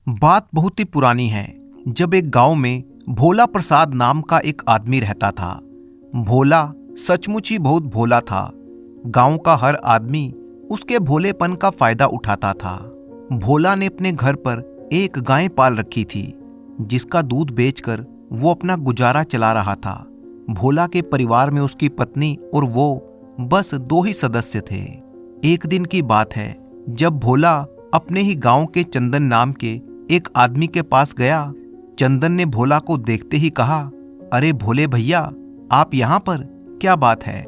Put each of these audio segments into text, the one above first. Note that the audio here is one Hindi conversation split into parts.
बात बहुत ही पुरानी है। जब एक गांव में भोला प्रसाद नाम का एक आदमी रहता था। भोला सचमुच ही बहुत भोला था। गांव का हर आदमी उसके भोलेपन का फायदा उठाता था। भोला ने अपने घर पर एक गाय पाल रखी थी, जिसका दूध बेचकर वो अपना गुजारा चला रहा था। भोला के परिवार में उसकी पत्नी और वो बस 2 ही सदस्य थे। एक दिन की बात है, जब भोला अपने ही गांव के चंदन नाम के एक आदमी के पास गया। चंदन ने भोला को देखते ही कहा, अरे भोले भैया, आप यहाँ पर, क्या बात है?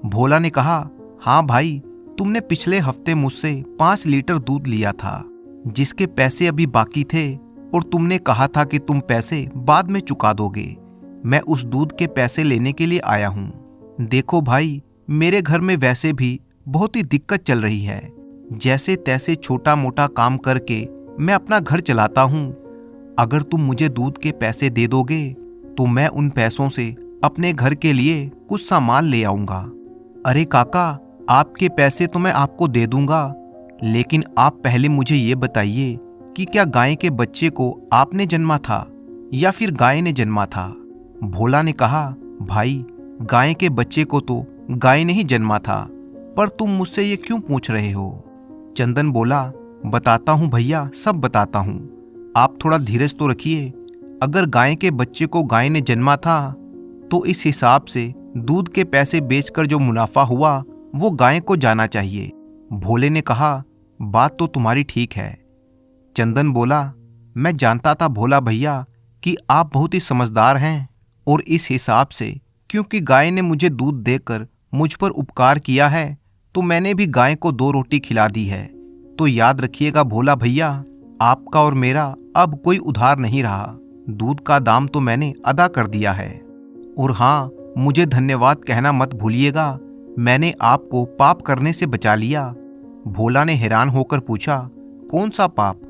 भोला ने कहा, हाँ भाई, तुमने पिछले हफ्ते मुझसे 5 लीटर दूध लिया था, जिसके पैसे अभी बाकी थे, और तुमने कहा था कि तुम पैसे बाद में चुका दोगे। मैं उस दूध के पैसे लेने के लिए आया हूँ। देखो भाई, मेरे घर में वैसे भी बहुत ही दिक्कत चल रही है। जैसे तैसे छोटा मोटा काम करके मैं अपना घर चलाता हूँ। अगर तुम मुझे दूध के पैसे दे दोगे तो मैं उन पैसों से अपने घर के लिए कुछ सामान ले आऊंगा। अरे काका, आपके पैसे तो मैं आपको दे दूंगा, लेकिन आप पहले मुझे ये बताइए कि क्या गाय के बच्चे को आपने जन्मा था या फिर गाय ने जन्मा था? भोला ने कहा, भाई, गाय के बच्चे को तो गाय ने ही जन्मा था, पर तुम मुझसे ये क्यों पूछ रहे हो? चंदन बोला, बताता हूँ भैया, सब बताता हूँ। आप थोड़ा धीरज तो रखिए। अगर गाय के बच्चे को गाय ने जन्मा था तो इस हिसाब से दूध के पैसे बेचकर जो मुनाफा हुआ वो गाय को जाना चाहिए। भोले ने कहा, बात तो तुम्हारी ठीक है। चंदन बोला, मैं जानता था भोला भैया कि आप बहुत ही समझदार हैं, और इस हिसाब से क्योंकि गाय ने मुझे दूध देकर मुझ पर उपकार किया है तो मैंने भी गाय को 2 रोटी खिला दी है। तो याद रखिएगा भोला भैया, आपका और मेरा अब कोई उधार नहीं रहा। दूध का दाम तो मैंने अदा कर दिया है। और हाँ, मुझे धन्यवाद कहना मत भूलिएगा, मैंने आपको पाप करने से बचा लिया। भोला ने हैरान होकर पूछा, कौन सा पाप?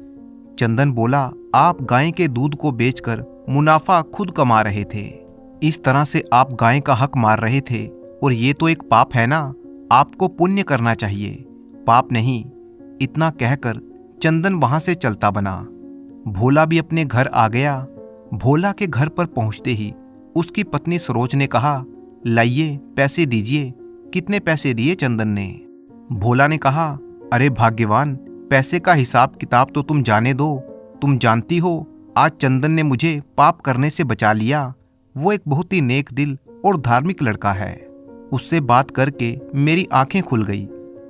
चंदन बोला, आप गाय के दूध को बेचकर मुनाफा खुद कमा रहे थे। इस तरह से आप गाय का हक मार रहे थे, और ये तो एक पाप है ना। आपको पुण्य करना चाहिए, पाप नहीं। इतना कहकर चंदन वहां से चलता बना। भोला भी अपने घर आ गया। भोला के घर पर पहुंचते ही उसकी पत्नी सरोज ने कहा, लाइए पैसे दीजिए। कितने पैसे दिए? चंदन ने। भोला ने कहा, अरे भाग्यवान, पैसे का हिसाब किताब तो तुम जाने दो। तुम जानती हो, आज चंदन ने मुझे पाप करने से बचा लिया। वो एक बहुत ही नेक दिल और धार्मिक लड़का है। उससे बात करके मेरी आंखें खुल गई।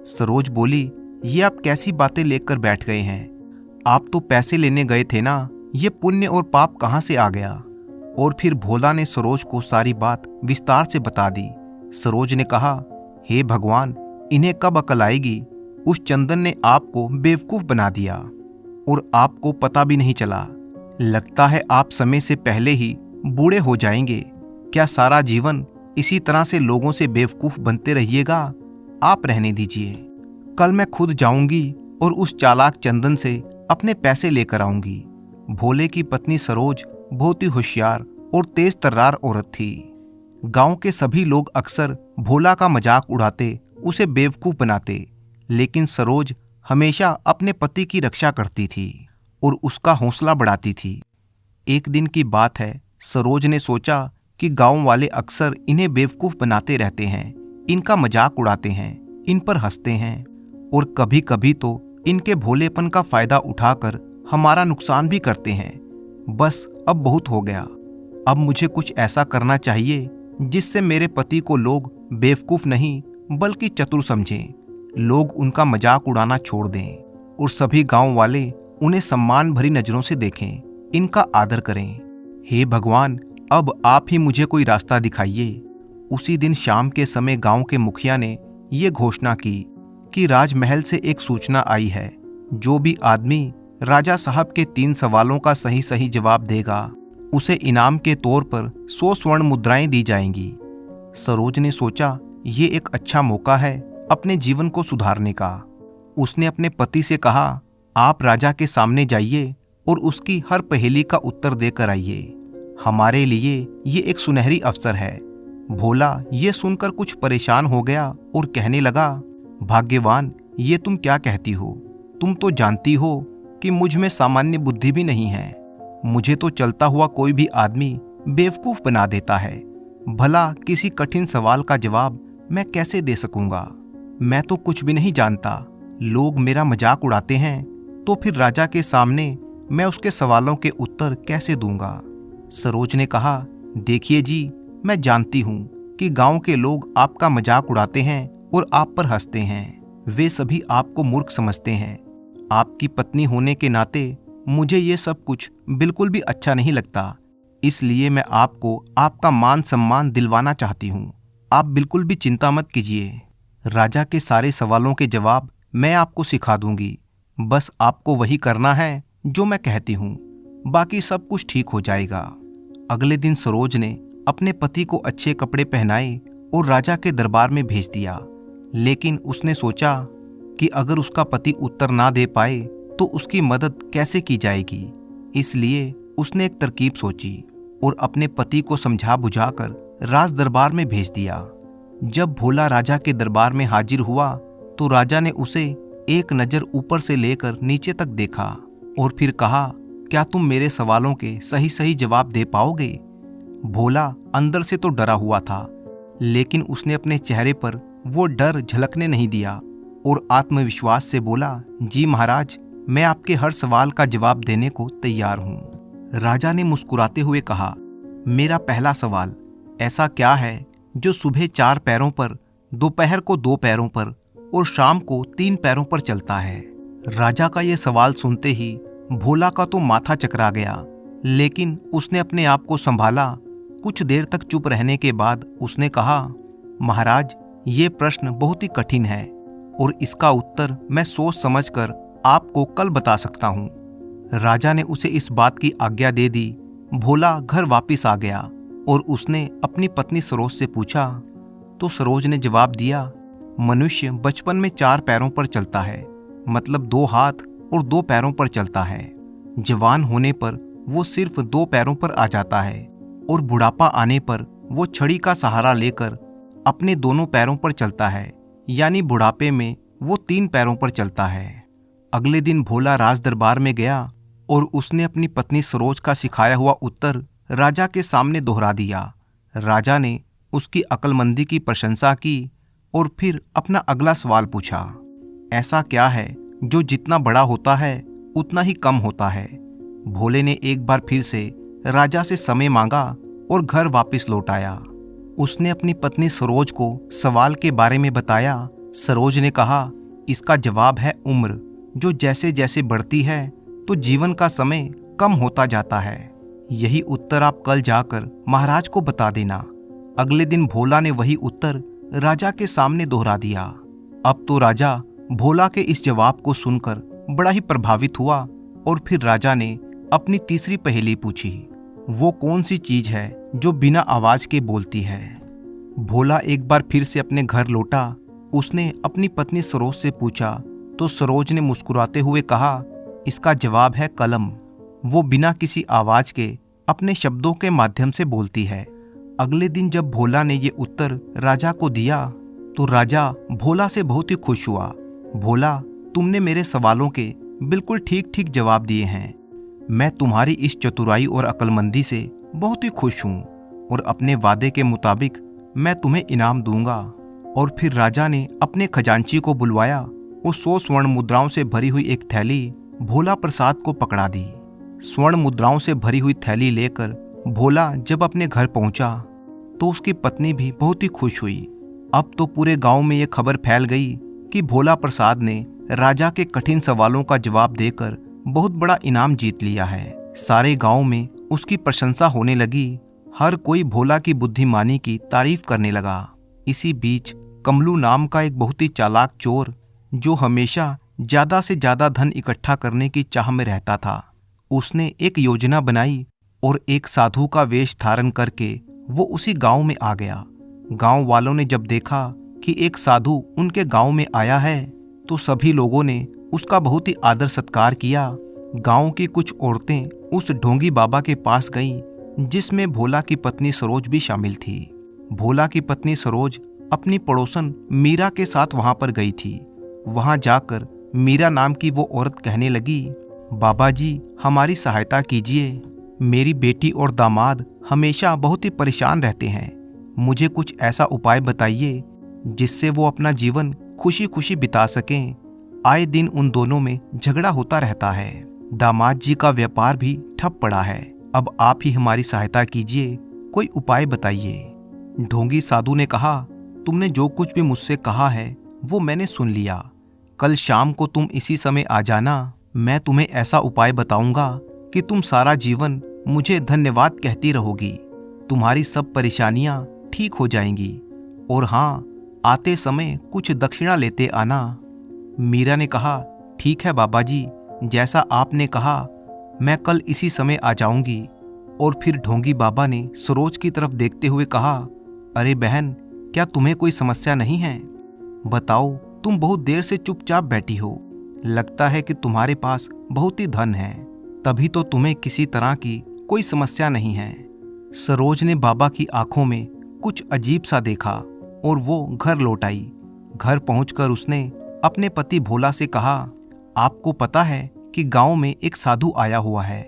सरोज बोली, ये आप कैसी बातें लेकर बैठ गए हैं? आप तो पैसे लेने गए थे ना, ये पुण्य और पाप कहाँ से आ गया? और फिर भोला ने सरोज को सारी बात विस्तार से बता दी। सरोज ने कहा, हे भगवान, इन्हें कब अकल आएगी? उस चंदन ने आपको बेवकूफ बना दिया और आपको पता भी नहीं चला। लगता है आप समय से पहले ही बूढ़े हो जाएंगे। क्या सारा जीवन इसी तरह से लोगों से बेवकूफ बनते रहिएगा? आप रहने दीजिए। कल मैं खुद जाऊंगी और उस चालाक चंदन से अपने पैसे लेकर आऊंगी। भोले की पत्नी सरोज बहुत ही होशियार और तेज तर्रार औरत थी। गांव के सभी लोग अक्सर भोला का मजाक उड़ाते, उसे बेवकूफ बनाते, लेकिन सरोज हमेशा अपने पति की रक्षा करती थी और उसका हौसला बढ़ाती थी। एक दिन की बात है, सरोज ने सोचा कि गांव वाले अक्सर इन्हें बेवकूफ बनाते रहते हैं, इनका मजाक उड़ाते हैं, इन पर हंसते हैं, और कभी कभी तो इनके भोलेपन का फायदा उठाकर हमारा नुकसान भी करते हैं। बस अब बहुत हो गया। अब मुझे कुछ ऐसा करना चाहिए जिससे मेरे पति को लोग बेवकूफ नहीं बल्कि चतुर समझें, लोग उनका मजाक उड़ाना छोड़ दें, और सभी गांव वाले उन्हें सम्मान भरी नजरों से देखें, इनका आदर करें। हे भगवान, अब आप ही मुझे कोई रास्ता दिखाइए। उसी दिन शाम के समय गांव के मुखिया ने ये घोषणा की कि राजमहल से एक सूचना आई है, जो भी आदमी राजा साहब के 3 सवालों का सही सही जवाब देगा, उसे इनाम के तौर पर 100 स्वर्ण मुद्राएं दी जाएंगी। सरोज ने सोचा, ये एक अच्छा मौका है अपने जीवन को सुधारने का। उसने अपने पति से कहा, आप राजा के सामने जाइए और उसकी हर पहेली का उत्तर देकर आइए। हमारे लिए ये एक सुनहरी अवसर है। भोला ये सुनकर कुछ परेशान हो गया और कहने लगा, भाग्यवान, ये तुम क्या कहती हो? तुम तो जानती हो कि मुझ में सामान्य बुद्धि भी नहीं है। मुझे तो चलता हुआ कोई भी आदमी बेवकूफ बना देता है। भला किसी कठिन सवाल का जवाब मैं कैसे दे सकूंगा? मैं तो कुछ भी नहीं जानता। लोग मेरा मजाक उड़ाते हैं, तो फिर राजा के सामने मैं उसके सवालों के उत्तर कैसे दूंगा? सरोज ने कहा, देखिए जी, मैं जानती हूँ कि गांव के लोग आपका मजाक उड़ाते हैं और आप पर हंसते हैं। वे सभी आपको मूर्ख समझते हैं। आपकी पत्नी होने के नाते मुझे ये सब कुछ बिल्कुल भी अच्छा नहीं लगता। इसलिए मैं आपको आपका मान सम्मान दिलवाना चाहती हूँ। आप बिल्कुल भी चिंता मत कीजिए। राजा के सारे सवालों के जवाब मैं आपको सिखा दूंगी। बस आपको वही करना है जो मैं कहती हूँ, बाकी सब कुछ ठीक हो जाएगा। अगले दिन सरोज ने अपने पति को अच्छे कपड़े पहनाए और राजा के दरबार में भेज दिया। लेकिन उसने सोचा कि अगर उसका पति उत्तर ना दे पाए तो उसकी मदद कैसे की जाएगी। इसलिए उसने एक तरकीब सोची और अपने पति को समझा बुझाकर राज दरबार में भेज दिया। जब भोला राजा के दरबार में हाजिर हुआ तो राजा ने उसे एक नज़र ऊपर से लेकर नीचे तक देखा और फिर कहा, क्या तुम मेरे सवालों के सही सही जवाब दे पाओगे? भोला अंदर से तो डरा हुआ था, लेकिन उसने अपने चेहरे पर वो डर झलकने नहीं दिया और आत्मविश्वास से बोला, जी महाराज, मैं आपके हर सवाल का जवाब देने को तैयार हूँ। राजा ने मुस्कुराते हुए कहा, मेरा पहला सवाल, ऐसा क्या है जो सुबह 4 पैरों पर, दोपहर को 2 पैरों पर और शाम को 3 पैरों पर चलता है? राजा का यह सवाल सुनते ही भोला का तो माथा चकरा गया, लेकिन उसने अपने आप को संभाला। कुछ देर तक चुप रहने के बाद उसने कहा, महाराज, ये प्रश्न बहुत ही कठिन है और इसका उत्तर मैं सोच समझकर आपको कल बता सकता हूँ। राजा ने उसे इस बात की आज्ञा दे दी। भोला घर वापिस आ गया और उसने अपनी पत्नी सरोज से पूछा, तो सरोज ने जवाब दिया, मनुष्य बचपन में 4 पैरों पर चलता है, मतलब 2 हाथ और 2 पैरों पर चलता है। जवान होने पर वो सिर्फ 2 पैरों पर आ जाता है और बुढ़ापा आने पर वो छड़ी का सहारा लेकर अपने दोनों पैरों पर चलता है, यानी बुढ़ापे में वो 3 पैरों पर चलता है। अगले दिन भोला राज दरबार में गया और उसने अपनी पत्नी सरोज का सिखाया हुआ उत्तर राजा के सामने दोहरा दिया। राजा ने उसकी अक्लमंदी की प्रशंसा की और फिर अपना अगला सवाल पूछा, ऐसा क्या है जो जितना बड़ा होता है उतना ही कम होता है? भोले ने एक बार फिर से राजा से समय मांगा और घर वापस लौट आया। उसने अपनी पत्नी सरोज को सवाल के बारे में बताया। सरोज ने कहा, इसका जवाब है उम्र, जो जैसे जैसे बढ़ती है तो जीवन का समय कम होता जाता है। यही उत्तर आप कल जाकर महाराज को बता देना। अगले दिन भोला ने वही उत्तर राजा के सामने दोहरा दिया। अब तो राजा भोला के इस जवाब को सुनकर बड़ा ही प्रभावित हुआ और फिर राजा ने अपनी तीसरी पहेली पूछी, वो कौन सी चीज है जो बिना आवाज के बोलती है? भोला एक बार फिर से अपने घर लौटा। उसने अपनी पत्नी सरोज से पूछा तो सरोज ने मुस्कुराते हुए कहा, इसका जवाब है कलम। वो बिना किसी आवाज के अपने शब्दों के माध्यम से बोलती है। अगले दिन जब भोला ने ये उत्तर राजा को दिया तो राजा भोला से बहुत ही खुश हुआ। भोला, तुमने मेरे सवालों के बिल्कुल ठीक ठीक जवाब दिए हैं। मैं तुम्हारी इस चतुराई और अक्लमंदी से बहुत ही खुश हूँ और अपने वादे के मुताबिक मैं तुम्हें इनाम दूंगा। और फिर राजा ने अपने खजांची को बुलवाया और 100 स्वर्ण मुद्राओं से भरी हुई एक थैली भोला प्रसाद को पकड़ा दी। स्वर्ण मुद्राओं से भरी हुई थैली लेकर भोला जब अपने घर पहुंचा तो उसकी पत्नी भी बहुत ही खुश हुई। अब तो पूरे गांव में यह खबर फैल गई कि भोला प्रसाद ने राजा के कठिन सवालों का जवाब देकर बहुत बड़ा इनाम जीत लिया है। सारे गांव में उसकी प्रशंसा होने लगी। हर कोई भोला की बुद्धिमानी की तारीफ करने लगा। इसी बीच कमलू नाम का एक बहुत ही चालाक चोर, जो हमेशा ज्यादा से ज्यादा धन इकट्ठा करने की चाह में रहता था, उसने एक योजना बनाई और एक साधु का वेश धारण करके वो उसी गांव में आ गया। गांव वालों ने जब देखा कि एक साधु उनके गांव में आया है तो सभी लोगों ने उसका बहुत ही आदर सत्कार किया। गांव की कुछ औरतें उस ढोंगी बाबा के पास गईं, जिसमें भोला की पत्नी सरोज भी शामिल थी। भोला की पत्नी सरोज अपनी पड़ोसन मीरा के साथ वहां पर गई थी। वहां जाकर मीरा नाम की वो औरत कहने लगी, बाबा जी, हमारी सहायता कीजिए। मेरी बेटी और दामाद हमेशा बहुत ही परेशान रहते हैं। मुझे कुछ ऐसा उपाय बताइए जिससे वो अपना जीवन खुशी खुशी बिता सकें। आए दिन उन दोनों में झगड़ा होता रहता है। दामाद जी का व्यापार भी ठप पड़ा है। अब आप ही हमारी सहायता कीजिए, कोई उपाय बताइए। ढोंगी साधु ने कहा, तुमने जो कुछ भी मुझसे कहा है वो मैंने सुन लिया। कल शाम को तुम इसी समय आ जाना। मैं तुम्हें ऐसा उपाय बताऊंगा कि तुम सारा जीवन मुझे धन्यवाद कहती रहोगी। तुम्हारी सब परेशानियां ठीक हो जाएंगी। और हाँ, आते समय कुछ दक्षिणा लेते आना। मीरा ने कहा, ठीक है बाबा जी, जैसा आपने कहा मैं कल इसी समय आ जाऊंगी। और फिर ढोंगी बाबा ने सरोज की तरफ देखते हुए कहा, अरे बहन, क्या तुम्हें कोई समस्या नहीं है? बताओ, तुम बहुत देर से चुपचाप बैठी हो। लगता है कि तुम्हारे पास बहुत ही धन है, तभी तो तुम्हें किसी तरह की कोई समस्या नहीं है। सरोज ने बाबा की आंखों में कुछ अजीब सा देखा और वो घर लौट आई। घर पहुंचकर उसने अपने पति भोला से कहा, आपको पता है कि गांव में एक साधु आया हुआ है।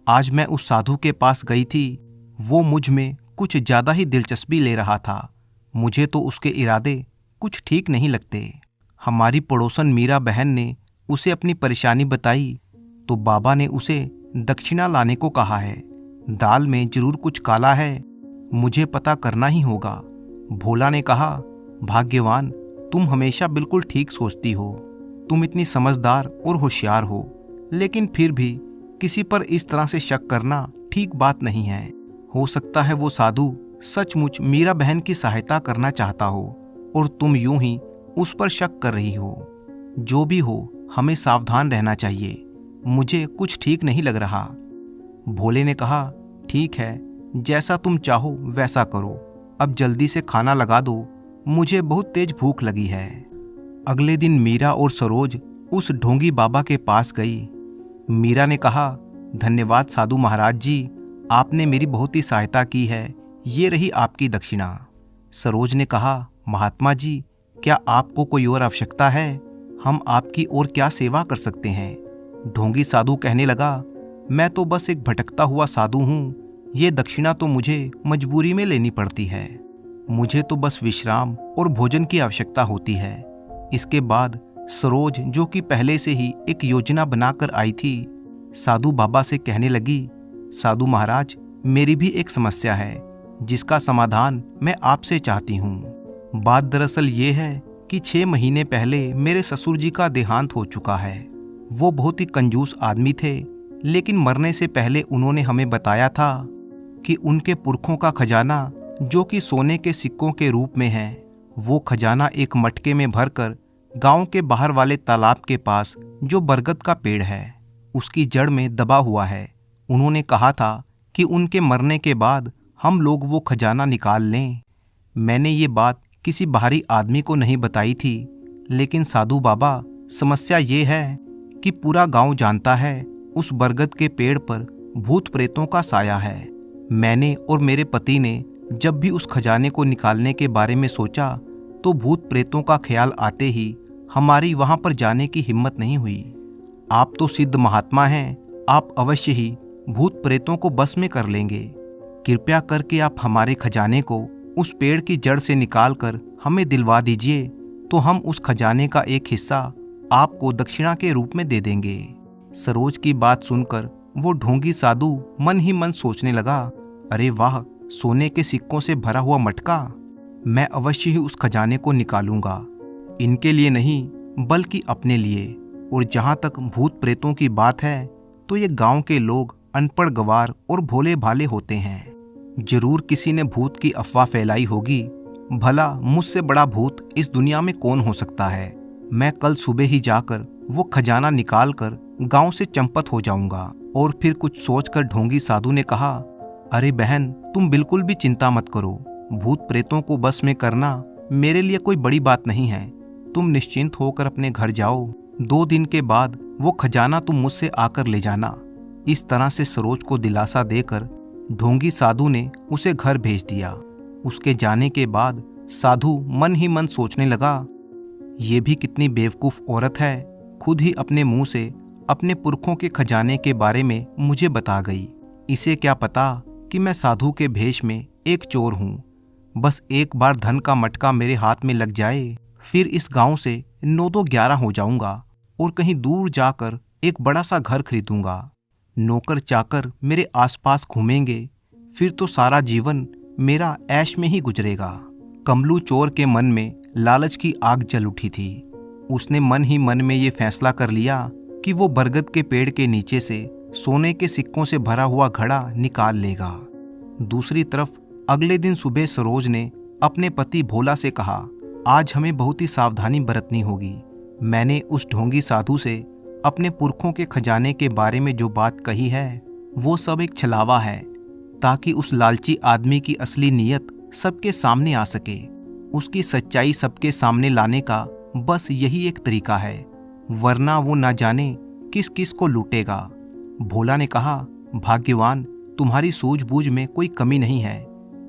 आज मैं उस साधु के पास गई थी। वो मुझ में कुछ ज्यादा ही दिलचस्पी ले रहा था। मुझे तो उसके इरादे कुछ ठीक नहीं लगते। हमारी पड़ोसन मीरा बहन ने उसे अपनी परेशानी बताई तो बाबा ने उसे दक्षिणा लाने को कहा है। दाल में जरूर कुछ काला है, मुझे पता करना ही होगा। भोला ने कहा, भाग्यवान, तुम हमेशा बिल्कुल ठीक सोचती हो। तुम इतनी समझदार और होशियार हो, लेकिन फिर भी किसी पर इस तरह से शक करना ठीक बात नहीं है। हो सकता है वो साधु सचमुच मीरा बहन की सहायता करना चाहता हो और तुम यूं ही उस पर शक कर रही हो। जो भी हो, हमें सावधान रहना चाहिए। मुझे कुछ ठीक नहीं लग रहा। भोले ने कहा, ठीक है, जैसा तुम चाहो वैसा करो। अब जल्दी से खाना लगा दो, मुझे बहुत तेज भूख लगी है। अगले दिन मीरा और सरोज उस ढोंगी बाबा के पास गई। मीरा ने कहा, धन्यवाद साधु महाराज जी, आपने मेरी बहुत ही सहायता की है। ये रही आपकी दक्षिणा। सरोज ने कहा, महात्मा जी, क्या आपको कोई और आवश्यकता है? हम आपकी और क्या सेवा कर सकते हैं? ढोंगी साधु कहने लगा, मैं तो बस एक भटकता हुआ साधु हूँ। ये दक्षिणा तो मुझे मजबूरी में लेनी पड़ती है। मुझे तो बस विश्राम और भोजन की आवश्यकता होती है। इसके बाद सरोज, जो कि पहले से ही एक योजना बनाकर आई थी, साधु बाबा से कहने लगी, साधु महाराज, मेरी भी एक समस्या है जिसका समाधान मैं आपसे चाहती हूँ। बात दरअसल ये है कि 6 महीने पहले मेरे ससुर जी का देहांत हो चुका है। वो बहुत ही कंजूस आदमी थे, लेकिन मरने से पहले उन्होंने हमें बताया था कि उनके पुरखों का खजाना, जो कि सोने के सिक्कों के रूप में है, वो खजाना एक मटके में भरकर गांव के बाहर वाले तालाब के पास जो बरगद का पेड़ है, उसकी जड़ में दबा हुआ है। उन्होंने कहा था कि उनके मरने के बाद हम लोग वो खजाना निकाल लें। मैंने ये बात किसी बाहरी आदमी को नहीं बताई थी, लेकिन साधु बाबा, समस्या ये है कि पूरा गांव जानता है उस बरगद के पेड़ पर भूत प्रेतों का साया है। मैंने और मेरे पति ने जब भी उस खजाने को निकालने के बारे में सोचा तो भूत प्रेतों का ख्याल आते ही हमारी वहां पर जाने की हिम्मत नहीं हुई। आप तो सिद्ध महात्मा हैं, आप अवश्य ही भूत प्रेतों को बस में कर लेंगे। कृपया करके आप हमारे खजाने को उस पेड़ की जड़ से निकालकर हमें दिलवा दीजिए, तो हम उस खजाने का एक हिस्सा आपको दक्षिणा के रूप में दे देंगे। सरोज की बात सुनकर वो ढोंगी साधु मन ही मन सोचने लगा, अरे वाह, सोने के सिक्कों से भरा हुआ मटका, मैं अवश्य ही उस खजाने को निकालूंगा। इनके लिए नहीं, बल्कि अपने लिए। और जहां तक भूत प्रेतों की बात है, तो ये गांव के लोग अनपढ़ गवार और भोले भाले होते हैं। जरूर किसी ने भूत की अफवाह फैलाई होगी। भला मुझसे बड़ा भूत इस दुनिया में कौन हो सकता है। मैं कल सुबह ही जाकर वो खजाना निकाल कर गांव से चंपत हो जाऊंगा। और फिर कुछ सोचकर ढोंगी साधु ने कहा, अरे बहन, तुम बिल्कुल भी चिंता मत करो। भूत प्रेतों को बस में करना मेरे लिए कोई बड़ी बात नहीं है। तुम निश्चिंत होकर अपने घर जाओ। 2 दिन के बाद वो खजाना तुम मुझसे आकर ले जाना। इस तरह से सरोज को दिलासा देकर ढोंगी साधु ने उसे घर भेज दिया। उसके जाने के बाद साधु मन ही मन सोचने लगा, ये भी कितनी बेवकूफ़ औरत है, खुद ही अपने मुंह से अपने पुरखों के खजाने के बारे में मुझे बता गई। इसे क्या पता कि मैं साधु के भेष में एक चोर हूँ। बस एक बार धन का मटका मेरे हाथ में लग जाए, फिर इस गांव से 9-11 हो जाऊंगा और कहीं दूर जाकर एक बड़ा सा घर खरीदूंगा। नौकर चाकर मेरे आसपास घूमेंगे, फिर तो सारा जीवन मेरा ऐश में ही गुजरेगा। कमलू चोर के मन में लालच की आग जल उठी थी। उसने मन ही मन में ये फैसला कर लिया कि वो बरगद के पेड़ के नीचे से सोने के सिक्कों से भरा हुआ घड़ा निकाल लेगा। दूसरी तरफ अगले दिन सुबह सरोज ने अपने पति भोला से कहा, आज हमें बहुत ही सावधानी बरतनी होगी। मैंने उस ढोंगी साधु से अपने पुरखों के खजाने के बारे में जो बात कही है वो सब एक छलावा है, ताकि उस लालची आदमी की असली नीयत सबके सामने आ सके। उसकी सच्चाई सबके सामने लाने का बस यही एक तरीका है, वरना वो ना जाने किस किस को लूटेगा। भोला ने कहा, भाग्यवान, तुम्हारी सूझबूझ में कोई कमी नहीं है।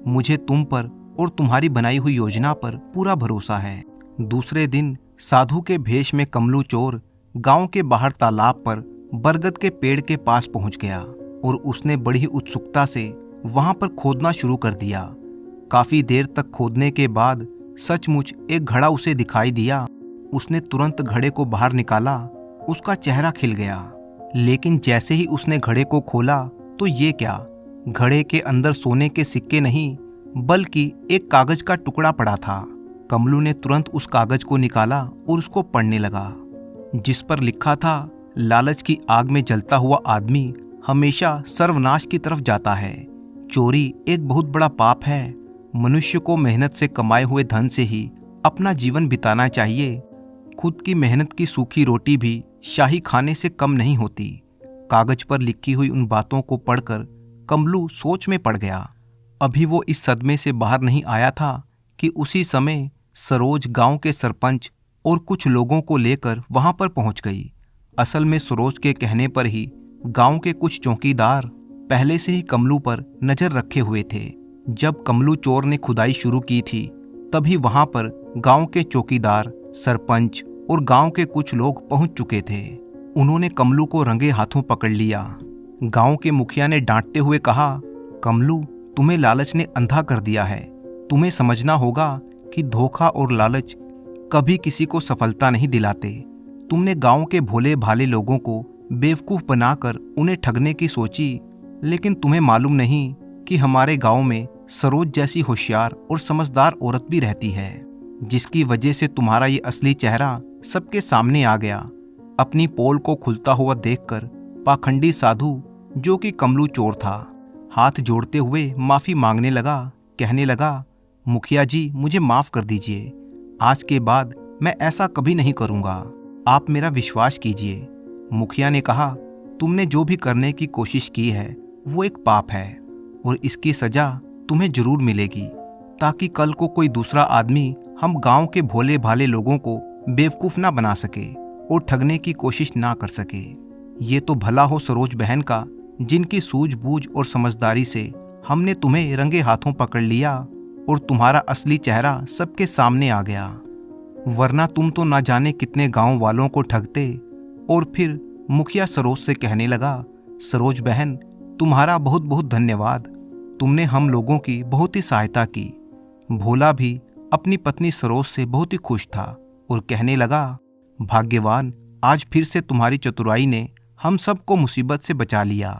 मुझे तुम पर और तुम्हारी बनाई हुई योजना पर पूरा भरोसा है। दूसरे दिन साधु के भेष में कमलू चोर गांव के बाहर तालाब पर बरगद के पेड़ के पास पहुंच गया और उसने बड़ी उत्सुकता से वहां पर खोदना शुरू कर दिया। काफी देर तक खोदने के बाद सचमुच एक घड़ा उसे दिखाई दिया। उसने तुरंत घड़े को बाहर निकाला। उसका चेहरा खिल गया, लेकिन जैसे ही उसने घड़े को खोला तो ये क्या, घड़े के अंदर सोने के सिक्के नहीं बल्कि एक कागज का टुकड़ा पड़ा था। कमलू ने तुरंत उस कागज को निकाला और उसको पढ़ने लगा, जिस पर लिखा था, लालच की आग में जलता हुआ आदमी हमेशा सर्वनाश की तरफ जाता है। चोरी एक बहुत बड़ा पाप है। मनुष्य को मेहनत से कमाए हुए धन से ही अपना जीवन बिताना चाहिए। खुद की मेहनत की सूखी रोटी भी शाही खाने से कम नहीं होती। कागज पर लिखी हुई उन बातों को पढ़कर कमलू सोच में पड़ गया। अभी वो इस सदमे से बाहर नहीं आया था कि उसी समय सरोज गांव के सरपंच और कुछ लोगों को लेकर वहां पर पहुंच गई। असल में सरोज के कहने पर ही गांव के कुछ चौकीदार पहले से ही कमलू पर नजर रखे हुए थे। जब कमलू चोर ने खुदाई शुरू की थी तभी वहां पर गांव के चौकीदार, सरपंच और गांव के कुछ लोग पहुंच चुके थे। उन्होंने कमलू को रंगे हाथों पकड़ लिया। गांव के मुखिया ने डांटते हुए कहा, कमलू, तुम्हें लालच ने अंधा कर दिया है। तुम्हें समझना होगा कि धोखा और लालच कभी किसी को सफलता नहीं दिलाते। तुमने गांव के भोले भाले लोगों को बेवकूफ़ बनाकर उन्हें ठगने की सोची, लेकिन तुम्हें मालूम नहीं कि हमारे गांव में सरोज जैसी होशियार और समझदार औरत भी रहती है, जिसकी वजह से तुम्हारा ये असली चेहरा सबके सामने आ गया। अपनी पोल को खुलता हुआ देखकर पाखंडी साधु, जो कि कमलू चोर था, हाथ जोड़ते हुए माफ़ी मांगने लगा। कहने लगा, मुखिया जी, मुझे माफ़ कर दीजिए। आज के बाद मैं ऐसा कभी नहीं करूँगा। आप मेरा विश्वास कीजिए। मुखिया ने कहा, तुमने जो भी करने की कोशिश की है वो एक पाप है और इसकी सज़ा तुम्हें जरूर मिलेगी, ताकि कल को कोई दूसरा आदमी हम गांव के भोले भाले लोगों को बेवकूफ़ ना बना सके और ठगने की कोशिश ना कर सके। ये तो भला हो सरोज बहन का, जिनकी सूझबूझ और समझदारी से हमने तुम्हें रंगे हाथों पकड़ लिया और तुम्हारा असली चेहरा सबके सामने आ गया। वरना तुम तो ना जाने कितने गांव वालों को ठगते। और फिर मुखिया सरोज से कहने लगा, सरोज बहन, तुम्हारा बहुत बहुत धन्यवाद। तुमने हम लोगों की बहुत ही सहायता की। भोला भी अपनी पत्नी सरोज से बहुत ही खुश था और कहने लगा, भाग्यवान, आज फिर से तुम्हारी चतुराई ने हम सबको मुसीबत से बचा लिया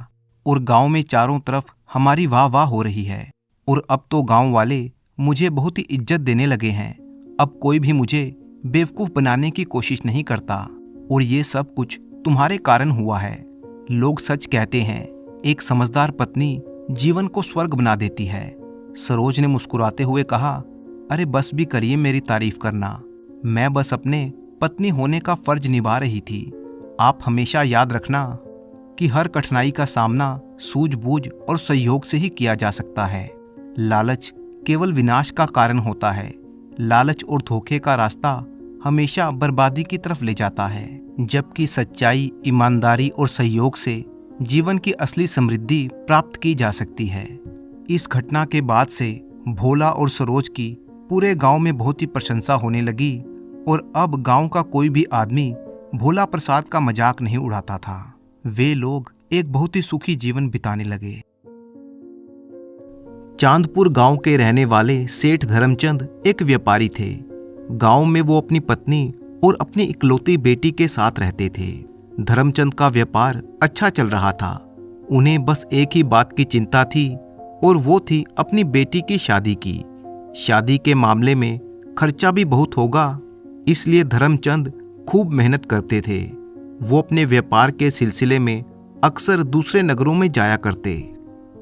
और गांव में चारों तरफ हमारी वाह वाह हो रही है। और अब तो गांव वाले मुझे बहुत ही इज्जत देने लगे हैं। अब कोई भी मुझे बेवकूफ़ बनाने की कोशिश नहीं करता और ये सब कुछ तुम्हारे कारण हुआ है। लोग सच कहते हैं, एक समझदार पत्नी जीवन को स्वर्ग बना देती है। सरोज ने मुस्कुराते हुए कहा, अरे बस भी करिए मेरी तारीफ करना। मैं बस अपने पत्नी होने का फर्ज निभा रही थी। आप हमेशा याद रखना कि हर कठिनाई का सामना सूझबूझ और सहयोग से ही किया जा सकता है। लालच केवल विनाश का कारण होता है। लालच और धोखे का रास्ता हमेशा बर्बादी की तरफ ले जाता है, जबकि सच्चाई, ईमानदारी और सहयोग से जीवन की असली समृद्धि प्राप्त की जा सकती है। इस घटना के बाद से भोला और सरोज की पूरे गांव में बहुत ही प्रशंसा होने लगी और अब गांव का कोई भी आदमी भोला प्रसाद का मजाक नहीं उड़ाता था। वे लोग एक बहुत ही सुखी जीवन बिताने लगे। चांदपुर गांव के रहने वाले सेठ धर्मचंद एक व्यापारी थे। गांव में वो अपनी पत्नी और अपनी इकलौती बेटी के साथ रहते थे। धर्मचंद का व्यापार अच्छा चल रहा था। उन्हें बस एक ही बात की चिंता थी और वो थी अपनी बेटी की शादी की। शादी के मामले में खर्चा भी बहुत होगा, इसलिए धर्मचंद खूब मेहनत करते थे। वो अपने व्यापार के सिलसिले में अक्सर दूसरे नगरों में जाया करते।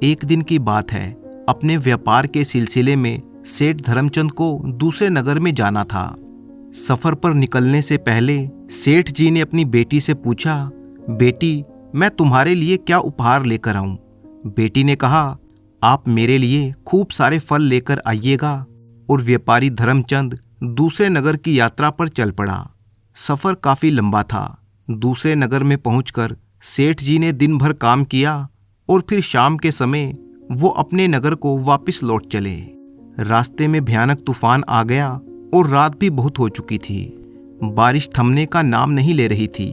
एक दिन की बात है, अपने व्यापार के सिलसिले में सेठ धर्मचंद को दूसरे नगर में जाना था। सफर पर निकलने से पहले सेठ जी ने अपनी बेटी से पूछा, बेटी, मैं तुम्हारे लिए क्या उपहार लेकर आऊं? बेटी ने कहा, आप मेरे लिए खूब सारे फल लेकर आइएगा। और व्यापारी धर्मचंद दूसरे नगर की यात्रा पर चल पड़ा। सफर काफी लंबा था। दूसरे नगर में पहुंचकर सेठ जी ने दिन भर काम किया और फिर शाम के समय वो अपने नगर को वापस लौट चले। रास्ते में भयानक तूफान आ गया और रात भी बहुत हो चुकी थी। बारिश थमने का नाम नहीं ले रही थी।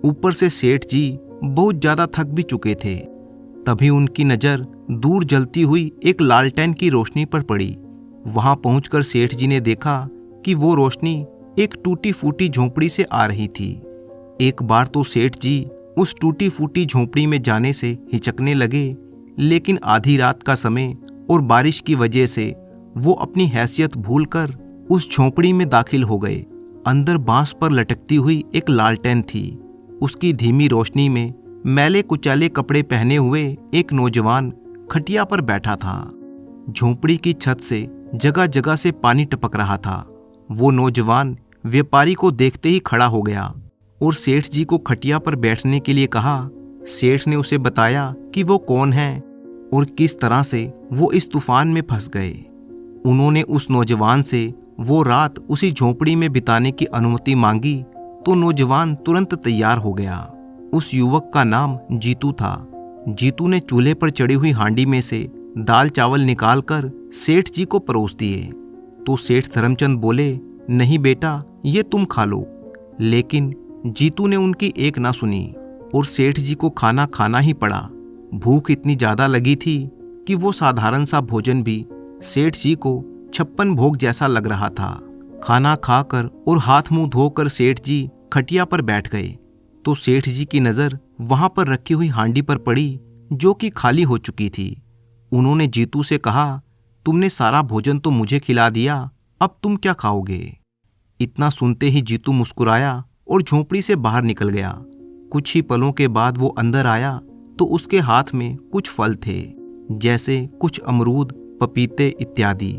ऊपर से सेठ जी बहुत ज्यादा थक भी चुके थे। तभी उनकी नजर दूर जलती हुई एक लालटेन की रोशनी पर पड़ी। वहां पहुंचकर सेठ जी ने देखा कि वो रोशनी एक टूटी फूटी झोंपड़ी से आ रही थी। एक बार तो सेठ जी उस टूटी फूटी झोंपड़ी में जाने से हिचकने लगे, लेकिन आधी रात का समय और बारिश की वजह से वो अपनी हैसियत भूलकर उस झोंपड़ी में दाखिल हो गए। अंदर बांस पर लटकती हुई एक लालटेन थी। उसकी धीमी रोशनी में मैले कुचाले कपड़े पहने हुए एक नौजवान खटिया पर बैठा था। झोंपड़ी की छत से जगह जगह से पानी टपक रहा था। वो नौजवान व्यापारी को देखते ही खड़ा हो गया और सेठ जी को खटिया पर बैठने के लिए कहा। सेठ ने उसे बताया कि वो कौन है और किस तरह से वो इस तूफान में फंस गए। उन्होंने उस नौजवान से वो रात उसी झोंपड़ी में बिताने की अनुमति मांगी तो नौजवान तुरंत तैयार हो गया। उस युवक का नाम जीतू था। जीतू ने चूल्हे पर चढ़ी हुई हांडी में से दाल चावल निकालकर सेठ जी को परोस दिए। तो सेठ धर्मचंद बोले, नहीं बेटा, ये तुम खा लो। लेकिन जीतू ने उनकी एक ना सुनी और सेठ जी को खाना खाना ही पड़ा। भूख इतनी ज्यादा लगी थी कि वो साधारण सा भोजन भी सेठ जी को 56 भोग जैसा लग रहा था। खाना खाकर और हाथ मुंह धोकर सेठ जी खटिया पर बैठ गए तो सेठ जी की नजर वहां पर रखी हुई हांडी पर पड़ी, जो कि खाली हो चुकी थी। उन्होंने जीतू से कहा, तुमने सारा भोजन तो मुझे खिला दिया, अब तुम क्या खाओगे? इतना सुनते ही जीतू मुस्कुराया और झोंपड़ी से बाहर निकल गया। कुछ ही पलों के बाद वो अंदर आया तो उसके हाथ में कुछ फल थे, जैसे कुछ अमरूद, पपीते इत्यादि।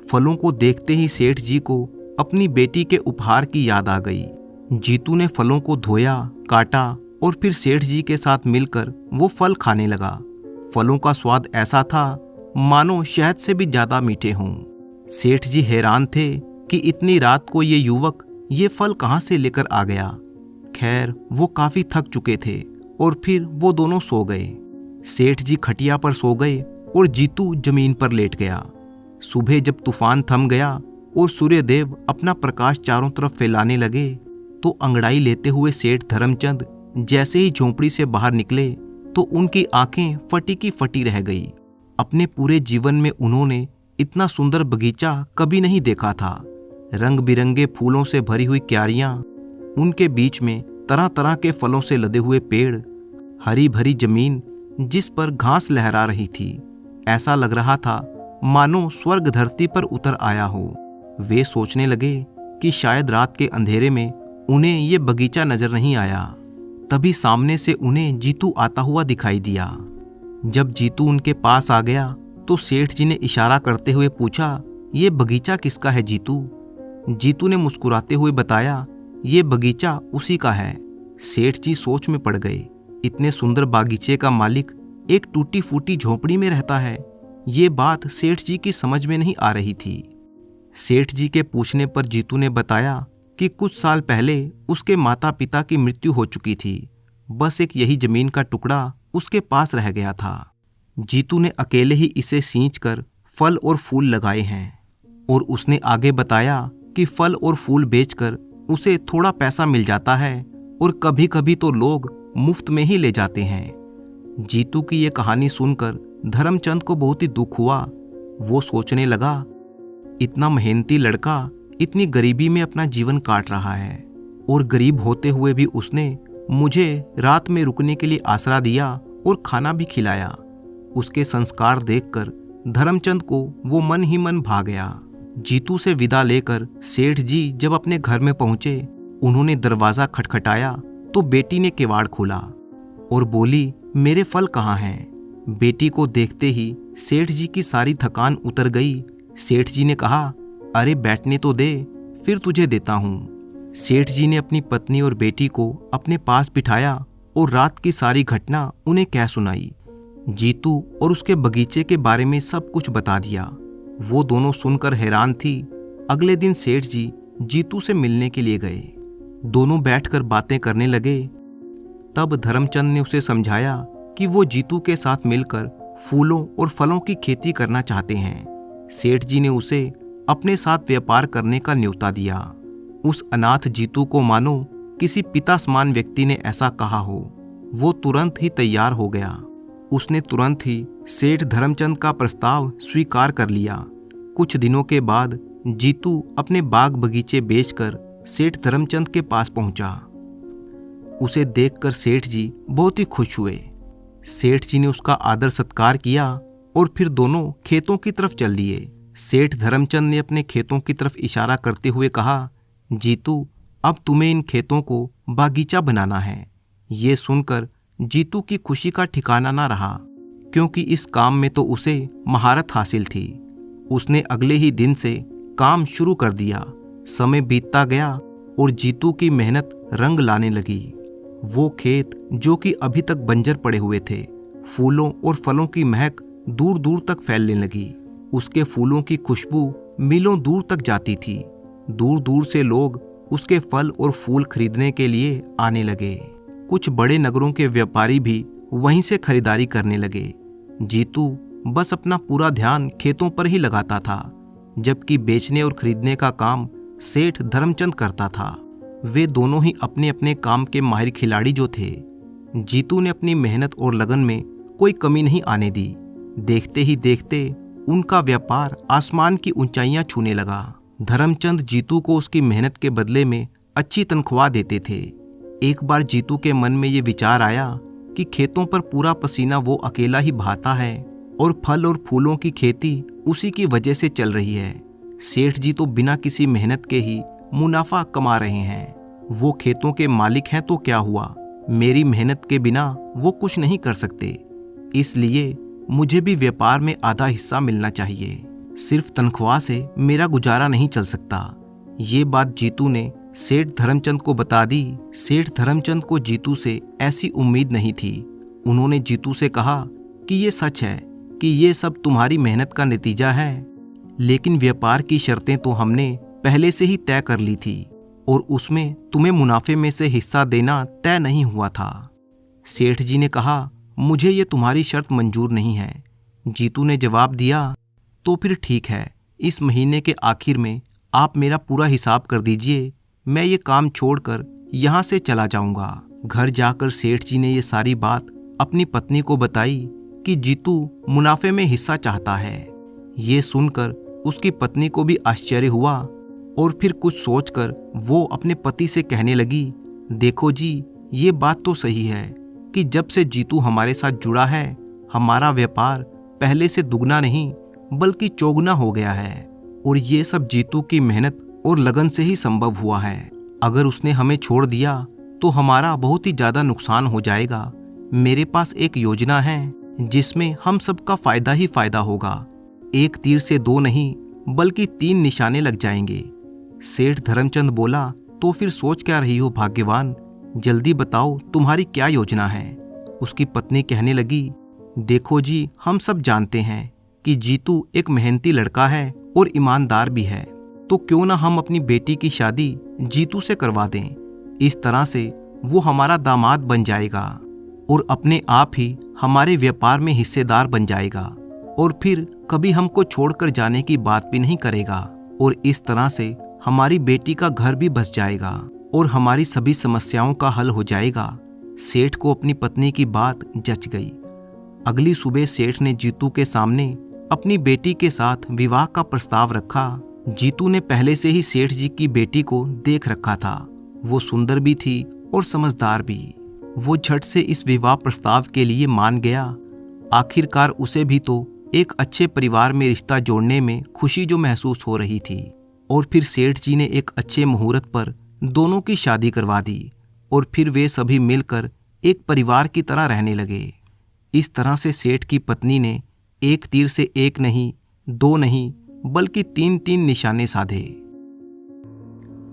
फलों को देखते ही सेठ जी को अपनी बेटी के उपहार की याद आ गई। जीतू ने फलों को धोया, काटा और फिर सेठ जी के साथ मिलकर वो फल खाने लगा। फलों का स्वाद ऐसा था मानो शहद से भी ज्यादा मीठे हों। सेठ जी हैरान थे कि इतनी रात को ये युवक ये फल कहाँ से लेकर आ गया। खैर, वो काफी थक चुके थे और फिर वो दोनों सो गए। सेठ जी खटिया पर सो गए और जीतू जमीन पर लेट गया। सुबह जब तूफान थम गया और सूर्यदेव अपना प्रकाश चारों तरफ फैलाने लगे तो अंगड़ाई लेते हुए सेठ धर्मचंद जैसे ही झोंपड़ी से बाहर निकले तो उनकी आंखें फटी की फटी रह गई। अपने पूरे जीवन में उन्होंने इतना सुंदर बगीचा कभी नहीं देखा था। रंग बिरंगे फूलों से भरी हुई क्यारियां, उनके बीच में तरह तरह के फलों से लदे हुए पेड़, हरी भरी जमीन जिस पर घास लहरा रही थी। ऐसा लग रहा था मानो स्वर्ग धरती पर उतर आया हो। वे सोचने लगे कि शायद रात के अंधेरे में उन्हें ये बगीचा नजर नहीं आया। तभी सामने से उन्हें जीतू आता हुआ दिखाई दिया। जब जीतू उनके पास आ गया तो सेठ जी ने इशारा करते हुए पूछा, ये बगीचा किसका है जीतू? जीतू ने मुस्कुराते हुए बताया, ये बगीचा उसी का है। सेठ जी सोच में पड़ गए। इतने सुंदर बागीचे का मालिक एक टूटी फूटी झोपड़ी में रहता है, ये बात सेठ जी की समझ में नहीं आ रही थी। सेठ जी के पूछने पर जीतू ने बताया कि कुछ साल पहले उसके माता पिता की मृत्यु हो चुकी थी। बस एक यही जमीन का टुकड़ा उसके पास रह गया था। जीतू ने अकेले ही इसे सींचकर फल और फूल लगाए हैं। और उसने आगे बताया कि फल और फूल बेचकर उसे थोड़ा पैसा मिल जाता है और कभी कभी तो लोग मुफ्त में ही ले जाते हैं। जीतू की ये कहानी सुनकर धर्मचंद को बहुत ही दुख हुआ। वो सोचने लगा, इतना मेहनती लड़का इतनी गरीबी में अपना जीवन काट रहा है और गरीब होते हुए भी उसने मुझे रात में रुकने के लिए आसरा दिया और खाना भी खिलाया। उसके संस्कार देखकर धर्मचंद को वो मन ही मन भा गया। जीतू से विदा लेकर सेठ जी जब अपने घर में पहुंचे, उन्होंने दरवाजा खटखटाया तो बेटी ने किवाड़ खोला और बोली, मेरे फल कहाँ हैं? बेटी को देखते ही सेठ जी की सारी थकान उतर गई। सेठ जी ने कहा, अरे बैठने तो दे, फिर तुझे देता हूँ। सेठ जी ने अपनी पत्नी और बेटी को अपने पास बिठाया और रात की सारी घटना उन्हें कह सुनाई। जीतू और उसके बगीचे के बारे में सब कुछ बता दिया। वो दोनों सुनकर हैरान थी। अगले दिन सेठ जी जीतू से मिलने के लिए गए। दोनों बैठकर बातें करने लगे। तब धर्मचंद ने उसे समझाया कि वो जीतू के साथ मिलकर फूलों और फलों की खेती करना चाहते हैं। सेठ जी ने उसे अपने साथ व्यापार करने का न्योता दिया। उस अनाथ जीतू को मानो किसी पिता समान व्यक्ति ने ऐसा कहा हो। वो तुरंत ही तैयार हो गया। उसने तुरंत ही सेठ धर्मचंद का प्रस्ताव स्वीकार कर लिया। कुछ दिनों के बाद जीतू अपने बाग बगीचे बेचकर सेठ धर्मचंद के पास पहुंचा। उसे देखकर सेठ जी बहुत ही खुश हुए। सेठ जी ने उसका आदर सत्कार किया और फिर दोनों खेतों की तरफ चल दिए। सेठ धर्मचंद ने अपने खेतों की तरफ इशारा करते हुए कहा, जीतू, अब तुम्हें इन खेतों को बागीचा बनाना है। ये सुनकर जीतू की खुशी का ठिकाना ना रहा, क्योंकि इस काम में तो उसे महारत हासिल थी। उसने अगले ही दिन से काम शुरू कर दिया। समय बीतता गया और जीतू की मेहनत रंग लाने लगी। वो खेत जो कि अभी तक बंजर पड़े हुए थे, फूलों और फलों की महक दूर दूर तक फैलने लगी। उसके फूलों की खुशबू मीलों दूर तक जाती थी। दूर दूर से लोग उसके फल और फूल खरीदने के लिए आने लगे। कुछ बड़े नगरों के व्यापारी भी वहीं से खरीदारी करने लगे। जीतू बस अपना पूरा ध्यान खेतों पर ही लगाता था, जबकि बेचने और खरीदने का काम सेठ धर्मचंद करता था। वे दोनों ही अपने अपने काम के माहिर खिलाड़ी जो थे। जीतू ने अपनी मेहनत और लगन में कोई कमी नहीं आने दी। देखते ही देखते उनका व्यापार आसमान की ऊंचाइयां छूने लगा। धर्मचंद जीतू को उसकी मेहनत के बदले में अच्छी तनख्वाह देते थे। एक बार जीतू के मन में ये विचार आया कि खेतों पर पूरा पसीना वो अकेला ही बहाता है और फल और फूलों की खेती उसी की वजह से चल रही है। सेठ जी तो बिना किसी मेहनत के ही मुनाफा कमा रहे हैं। वो खेतों के मालिक हैं तो क्या हुआ, मेरी मेहनत के बिना वो कुछ नहीं कर सकते। इसलिए मुझे भी व्यापार में आधा हिस्सा मिलना चाहिए। सिर्फ तनख्वाह से मेरा गुजारा नहीं चल सकता। ये बात जीतू ने सेठ धर्मचंद को बता दी। सेठ धर्मचंद को जीतू से ऐसी उम्मीद नहीं थी। उन्होंने जीतू से कहा कि ये सच है कि ये सब तुम्हारी मेहनत का नतीजा है, लेकिन व्यापार की शर्तें तो हमने पहले से ही तय कर ली थी और उसमें तुम्हें मुनाफे में से हिस्सा देना तय नहीं हुआ था। सेठ जी ने कहा, मुझे ये तुम्हारी शर्त मंजूर नहीं है। जीतू ने जवाब दिया, तो फिर ठीक है, इस महीने के आखिर में आप मेरा पूरा हिसाब कर दीजिए। मैं ये काम छोड़कर यहाँ से चला जाऊँगा। घर जाकर सेठ जी ने ये सारी बात अपनी पत्नी को बताई कि जीतू मुनाफे में हिस्सा चाहता है। ये सुनकर उसकी पत्नी को भी आश्चर्य हुआ और फिर कुछ सोचकर वो अपने पति से कहने लगी, देखो जी, ये बात तो सही है कि जब से जीतू हमारे साथ जुड़ा है, हमारा व्यापार पहले से दुगना नहीं बल्कि चौगुना हो गया है और ये सब जीतू की मेहनत और लगन से ही संभव हुआ है। अगर उसने हमें छोड़ दिया तो हमारा बहुत ही ज़्यादा नुकसान हो जाएगा। मेरे पास एक योजना है जिसमें हम सबका फायदा ही फायदा होगा। एक तीर से दो नहीं बल्कि 3 निशाने लग जाएंगे। सेठ धर्मचंद बोला, तो फिर सोच क्या रही हो भाग्यवान, जल्दी बताओ तुम्हारी क्या योजना है। उसकी पत्नी कहने लगी, देखो जी, हम सब जानते हैं कि जीतू एक मेहनती लड़का है और ईमानदार भी है, तो क्यों ना हम अपनी बेटी की शादी जीतू से करवा दें। इस तरह से वो हमारा दामाद बन जाएगा और अपने आप ही हमारे व्यापार में हिस्सेदार बन जाएगा और फिर कभी हमको छोड़कर जाने की बात भी नहीं करेगा और इस तरह से हमारी बेटी का घर भी बस जाएगा और हमारी सभी समस्याओं का हल हो जाएगा। सेठ को अपनी पत्नी की बात जच गई। अगली सुबह सेठ ने जीतू के सामने अपनी बेटी के साथ विवाह का प्रस्ताव रखा। जीतू ने पहले से ही सेठ जी की बेटी को देख रखा था। वो सुंदर भी थी और समझदार भी। वो झट से इस विवाह प्रस्ताव के लिए मान गया। आखिरकार उसे भी तो एक अच्छे परिवार में रिश्ता जोड़ने में खुशी जो महसूस हो रही थी। और फिर सेठ जी ने एक अच्छे मुहूर्त पर दोनों की शादी करवा दी और फिर वे सभी मिलकर एक परिवार की तरह रहने लगे। इस तरह से सेठ की पत्नी ने एक तीर से एक नहीं, दो नहीं, बल्कि 3-3 निशाने साधे।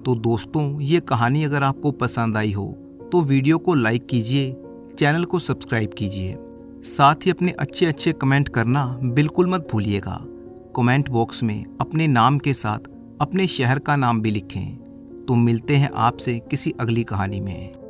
तो दोस्तों, ये कहानी अगर आपको पसंद आई हो तो वीडियो को लाइक कीजिए, चैनल को सब्सक्राइब कीजिए। साथ ही अपने अच्छे कमेंट करना बिल्कुल मत भूलिएगा। कमेंट बॉक्स में अपने नाम के साथ अपने शहर का नाम भी लिखें। तो मिलते हैं आपसे किसी अगली कहानी में।